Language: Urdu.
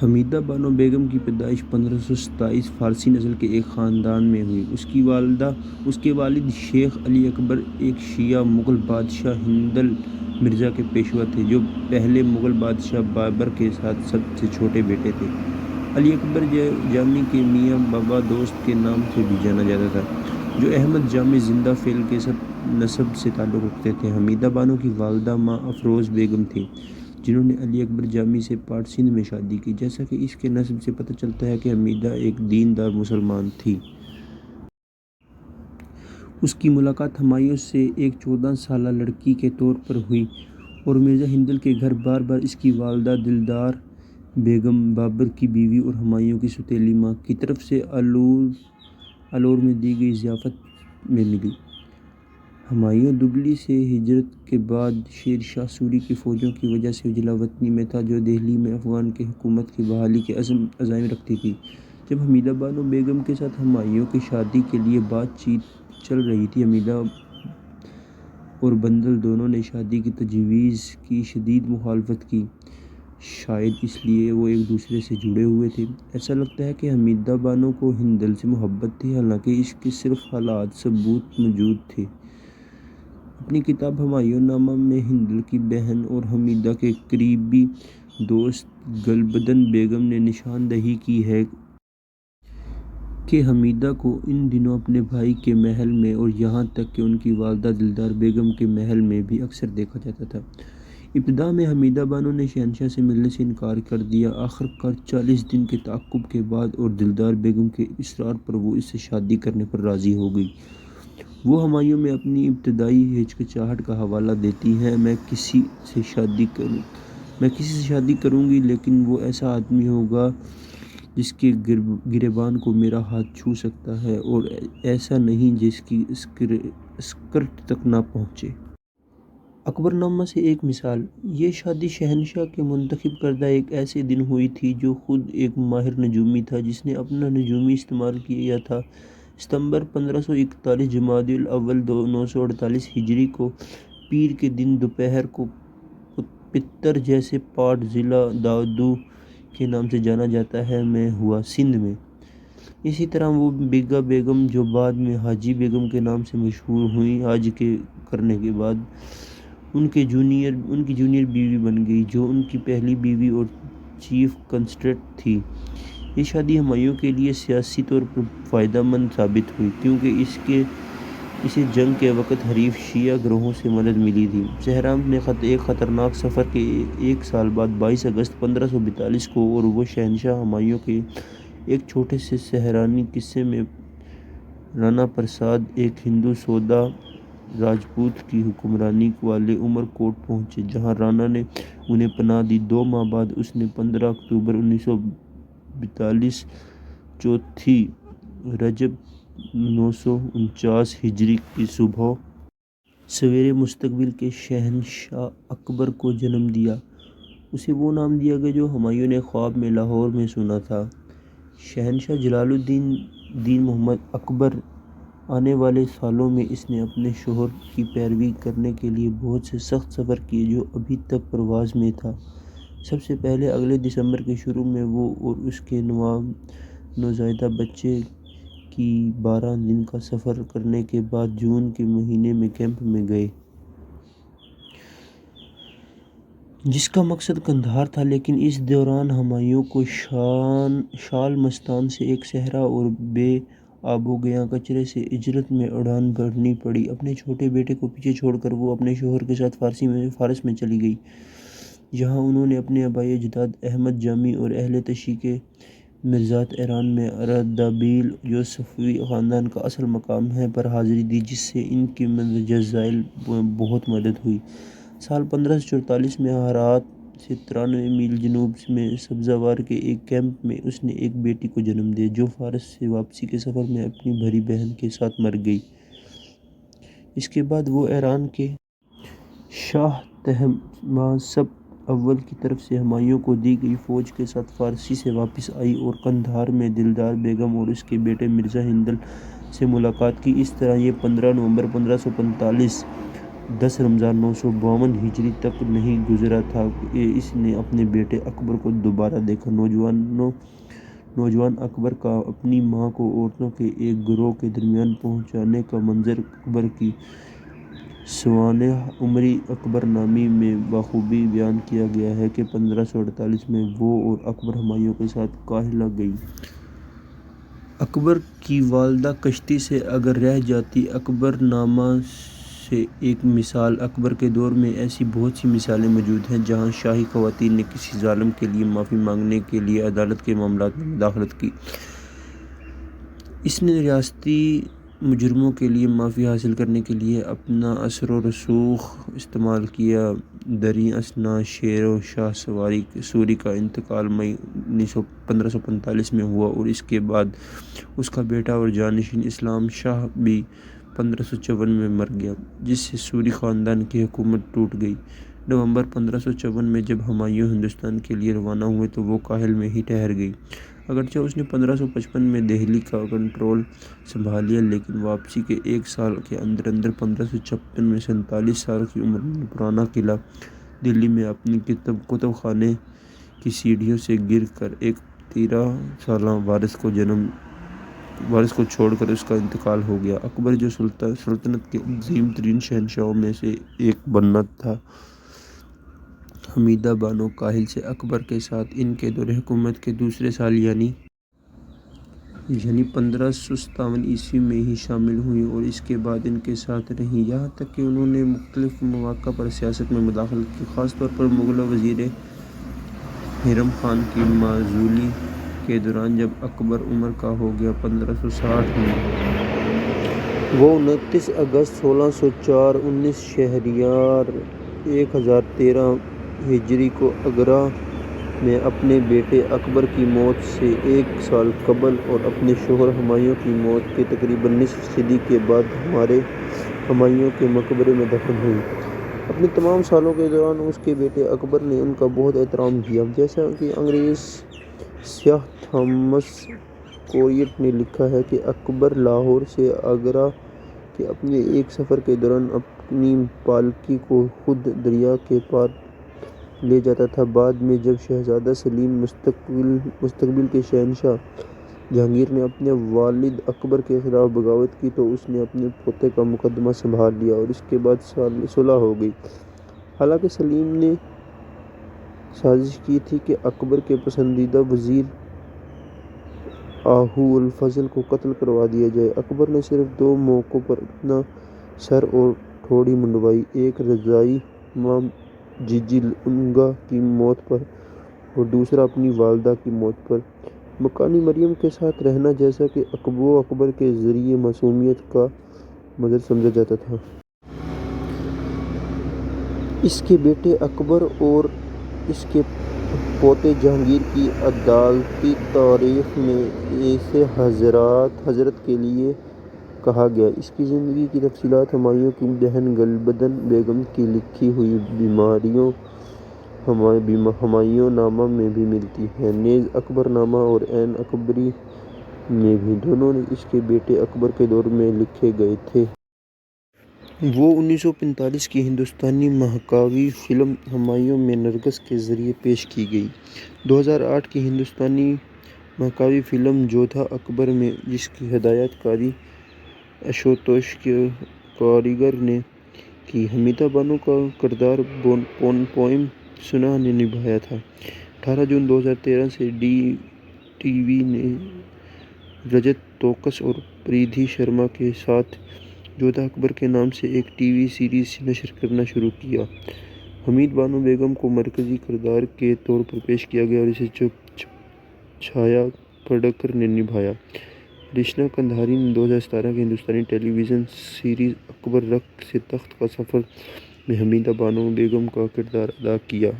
حمیدہ بانو بیگم کی پیدائش 1527 فارسی نسل کے ایک خاندان میں ہوئی۔ اس کے والد شیخ علی اکبر ایک شیعہ مغل بادشاہ ہندل مرزا کے پیشوا تھے، جو پہلے مغل بادشاہ بابر کے سب سے چھوٹے بیٹے تھے۔ علی اکبر جامی کے میاں بابا دوست کے نام سے بھی جانا جاتا تھا، جو احمد جامی زندہ فعل کے نسب سے تعلق رکھتے تھے۔ حمیدہ بانو کی والدہ ماں افروز بیگم تھیں، جنہوں نے علی اکبر جامی سے پاٹ سندھ میں شادی کی۔ جیسا کہ اس کے نسب سے پتہ چلتا ہے کہ حمیدہ ایک دیندار مسلمان تھی۔ اس کی ملاقات ہمایوں سے ایک 14 سالہ لڑکی کے طور پر ہوئی اور مرزا ہندل کے گھر بار بار اس کی والدہ دلدار بیگم، بابر کی بیوی اور ہمایوں کی سوتیلی ماں کی طرف سے الور میں دی گئی ضیافت میں ملی۔ ہمایوں دبلی سے ہجرت کے بعد شیر شاہ سوری کی فوجوں کی وجہ سے جلا وطنی میں تھا، جو دہلی میں افغان کی حکومت کی بحالی کے عزائم رکھتی تھی۔ جب حمیدہ بانو بیگم کے ساتھ ہمایوں کی شادی کے لیے بات چیت چل رہی تھی، حمیدہ اور بندل دونوں نے شادی کی تجویز کی شدید مخالفت کی۔ شاید اس لیے وہ ایک دوسرے سے جڑے ہوئے تھے۔ ایسا لگتا ہے کہ حمیدہ بانو کو ہندل سے محبت تھی، حالانکہ اس کے صرف خالص ثبوت موجود تھے۔ اپنی کتاب ہمایوں نامہ میں ہندل کی بہن اور حمیدہ کے قریبی دوست گلبدن بیگم نے نشاندہی کی ہے کہ حمیدہ کو ان دنوں اپنے بھائی کے محل میں اور یہاں تک کہ ان کی والدہ دلدار بیگم کے محل میں بھی اکثر دیکھا جاتا تھا۔ ابتدا میں حمیدہ بانو نے شہنشاہ سے ملنے سے انکار کر دیا۔ آخر کار 40 دن کے تعاقب کے بعد اور دلدار بیگم کے اصرار پر وہ اس سے شادی کرنے پر راضی ہو گئی۔ وہ ہمایوں میں اپنی ابتدائی ہچکچاہٹ کا حوالہ دیتی ہیں: میں کسی سے شادی کروں گی، لیکن وہ ایسا آدمی ہوگا جس کے گریبان کو میرا ہاتھ چھو سکتا ہے، اور ایسا نہیں جس کی اسکرٹ تک نہ پہنچے۔ اکبر نامہ سے ایک مثال: یہ شادی شہنشاہ کے منتخب کردہ ایک ایسے دن ہوئی تھی جو خود ایک ماہر نجومی تھا، جس نے اپنا نجومی استعمال کیا تھا۔ ستمبر 1541 جمادی الاول 948 ہجری کو پیر کے دن دوپہر کو پتر جیسے پاٹ ضلع داودو کے نام سے جانا جاتا ہے میں ہوا، سندھ میں۔ اسی طرح وہ بیگا بیگم، جو بعد میں حاجی بیگم کے نام سے مشہور ہوئیں، حج کرنے کے بعد ان کی جونیئر بیوی بن گئی، جو ان کی پہلی بیوی اور چیف کنسرٹ تھی۔ یہ شادی ہمایوں کے لیے سیاسی طور پر فائدہ مند ثابت ہوئی، کیونکہ اسے جنگ کے وقت حریف شیعہ گروہوں سے مدد ملی تھی۔ صحرا میں ایک خطرناک سفر کے ایک سال بعد 22 اگست 1542 کو، اور وہ شہنشاہ ہمایوں کے ایک چھوٹے سے صحرائی قصبے میں رانا پرساد، ایک ہندو سودا راجپوت کی حکمرانی والے عمر کوٹ پہنچے، جہاں رانا نے انہیں پناہ دی۔ 2 ماہ بعد اس نے 15 اکتوبر 1942 چوتھی رجب 949 ہجری کی صبح سویرے مستقبل کے شہنشاہ اکبر کو جنم دیا۔ اسے وہ نام دیا گیا جو ہمایوں نے خواب میں لاہور میں سنا تھا، شہنشاہ جلال الدین محمد اکبر۔ آنے والے سالوں میں اس نے اپنے شوہر کی پیروی کرنے کے لیے بہت سے سخت سفر کیے، جو ابھی تک پرواز میں تھا۔ سب سے پہلے اگلے دسمبر کے شروع میں وہ اور اس کے نوزائیدہ بچے کی 12 دن کا سفر کرنے کے بعد جون کے مہینے میں کیمپ میں گئے، جس کا مقصد قندھار تھا۔ لیکن اس دوران ہمایوں کو شال مستان سے ایک صحرا اور بے آب و گیاں کچرے سے اجرت میں اڑان بھرنی پڑی۔ اپنے چھوٹے بیٹے کو پیچھے چھوڑ کر وہ اپنے شوہر کے ساتھ فارس میں چلی گئی، جہاں انہوں نے اپنے آبائی اجداد احمد جامی اور اہل تشیع کے مرزات ایران میں اردبیل، جو صفوی خاندان کا اصل مقام ہے، پر حاضری دی، جس سے ان کی مندرجہ ذیل بہت مدد ہوئی۔ سال 1544 میں ہرات سے 93 میل جنوب میں سبزوار کے ایک کیمپ میں اس نے ایک بیٹی کو جنم دیا، جو فارس سے واپسی کے سفر میں اپنی بڑی بہن کے ساتھ مر گئی۔ اس کے بعد وہ ایران کے شاہ طہماسپ اول کی طرف سے ہمایوں کو دی گئی فوج کے ساتھ فارس سے واپس آئی اور قندھار میں دلدار بیگم اور اس کے بیٹے مرزا ہندل سے ملاقات کی۔ اس طرح یہ 15 نومبر 1545 10 رمضان 952 ہجری تک نہیں گزرا تھا کہ اس نے اپنے بیٹے اکبر کو دوبارہ دیکھا۔ نوجوان اکبر کا اپنی ماں کو عورتوں کے ایک گروہ کے درمیان پہنچانے کا منظر اکبر کی سوانح عمری اکبر نامہ میں بخوبی بیان کیا گیا ہے کہ 1548 میں وہ اور اکبر ہمایوں کے ساتھ قاہلہ گئیں۔ اکبر کی والدہ کشتی سے اگر رہ جاتی۔ اکبر نامہ سے ایک مثال۔ اکبر کے دور میں ایسی بہت سی مثالیں موجود ہیں جہاں شاہی خواتین نے کسی ظالم کے لیے معافی مانگنے کے لیے عدالت کے معاملات میں مداخلت کی۔ اس نے ریاستی مجرموں کے لیے معافی حاصل کرنے کے لیے اپنا اثر و رسوخ استعمال کیا۔ دریں اثنا شیر و شاہ سوری کا انتقال مئی 1545 میں ہوا اور اس کے بعد اس کا بیٹا اور جانشین اسلام شاہ بھی 1554 میں مر گیا، جس سے سوری خاندان کی حکومت ٹوٹ گئی۔ نومبر 1554 میں جب ہمایوں ہندوستان کے لیے روانہ ہوئے تو وہ کاہل میں ہی ٹھہر گئے۔ اگرچہ اس نے 1555 میں دہلی کا کنٹرول سنبھال لیا، لیکن واپسی کے ایک سال کے اندر 1556 میں 47 سال کی عمر میں پرانا قلعہ دلی میں اپنی کتب خانے کی سیڑھیوں سے گر کر ایک 13 سالہ وارث کو چھوڑ کر اس کا انتقال ہو گیا۔ اکبر جو سلطنت کے عظیم ترین شہنشاہوں میں سے ایک بننا تھا، حمیدہ بانو کاہل سے اکبر کے ساتھ ان کے دور حکومت کے دوسرے سال یعنی 1557 عیسوی میں ہی شامل ہوئیں اور اس کے بعد ان کے ساتھ رہیں، یہاں تک کہ انہوں نے مختلف مواقع پر سیاست میں مداخلت کی، خاص طور پر مغل وزیر ہیرم خان کی معزولی کے دوران جب اکبر عمر کا ہو گیا۔ 1560 میں وہ 29 اگست 1604 19 شہریار 1013 ہجری کو آگرہ میں اپنے بیٹے اکبر کی موت سے ایک سال قبل اور اپنے شوہر ہمایوں کی موت کے تقریباً نصف صدی کے بعد ہمایوں کے مقبرے میں دفن ہوئی۔ اپنے تمام سالوں کے دوران اس کے بیٹے اکبر نے ان کا بہت احترام کیا۔ جیسا کہ انگریز سیاح تھامس کوریٹ نے لکھا ہے کہ اکبر لاہور سے آگرہ کے اپنے ایک سفر کے دوران اپنی پالکی کو خود دریا کے پار لے جاتا تھا۔ بعد میں جب شہزادہ سلیم مستقبل کے شہنشاہ جہانگیر نے اپنے والد اکبر کے خلاف بغاوت کی تو اس نے اپنے پوتے کا مقدمہ سنبھال لیا اور اس کے بعد صلح ہو گئی۔ حالانکہ سلیم نے سازش کی تھی کہ اکبر کے پسندیدہ وزیر آہو الفضل کو قتل کروا دیا جائے، اکبر نے صرف 2 موقعوں پر اپنا سر اور ٹھوڑی منڈوائی، ایک رضاعی ماں جیجی لنگا کی موت پر اور دوسرا اپنی والدہ کی موت پر۔ مکانی مریم کے ساتھ رہنا جیسا کہ وہ اکبر کے ذریعے معصومیت کا مظہر سمجھا جاتا تھا۔ اس کے بیٹے اکبر اور اس کے پوتے جہانگیر کی عدالتی تاریخ میں اسے حضرت کے لیے کہا گیا۔ اس کی زندگی کی تفصیلات ہمایوں کی بہن گلبدن بیگم کی لکھی ہوئی ہمایوں نامہ میں بھی ملتی ہیں، نیز اکبر نامہ اور عین اکبری میں بھی، دونوں اس کے بیٹے اکبر کے دور میں لکھے گئے تھے۔ وہ 1945 کی ہندوستانی مہاکاوی فلم ہمایوں میں نرگس کے ذریعے پیش کی گئی۔ 2008 کی ہندوستانی مہاکاوی فلم جودھا اکبر میں، جس کی ہدایت کاری آشوتوش کاریگر نے کی، حمیدہ بانو کا کردار پوئم سُنا نے نبھایا تھا۔ 18 جون 2013 سے ڈی ٹی وی نے رجت توکس اور پریدھی شرما کے ساتھ جودھا اکبر کے نام سے ایک ٹی وی سیریز نشر کرنا شروع کیا۔ حمیدہ بانو بیگم کو مرکزی کردار کے طور پر پیش کیا گیا اور اسے چھایا پھاڈکر نے نبھایا۔ ریشنا کندہاری نے 2017 کی ہندوستانی ٹیلی ویژن سیریز اکبر رخ سے تخت کا سفر میں حمیدہ بانو بیگم کا کردار ادا کیا۔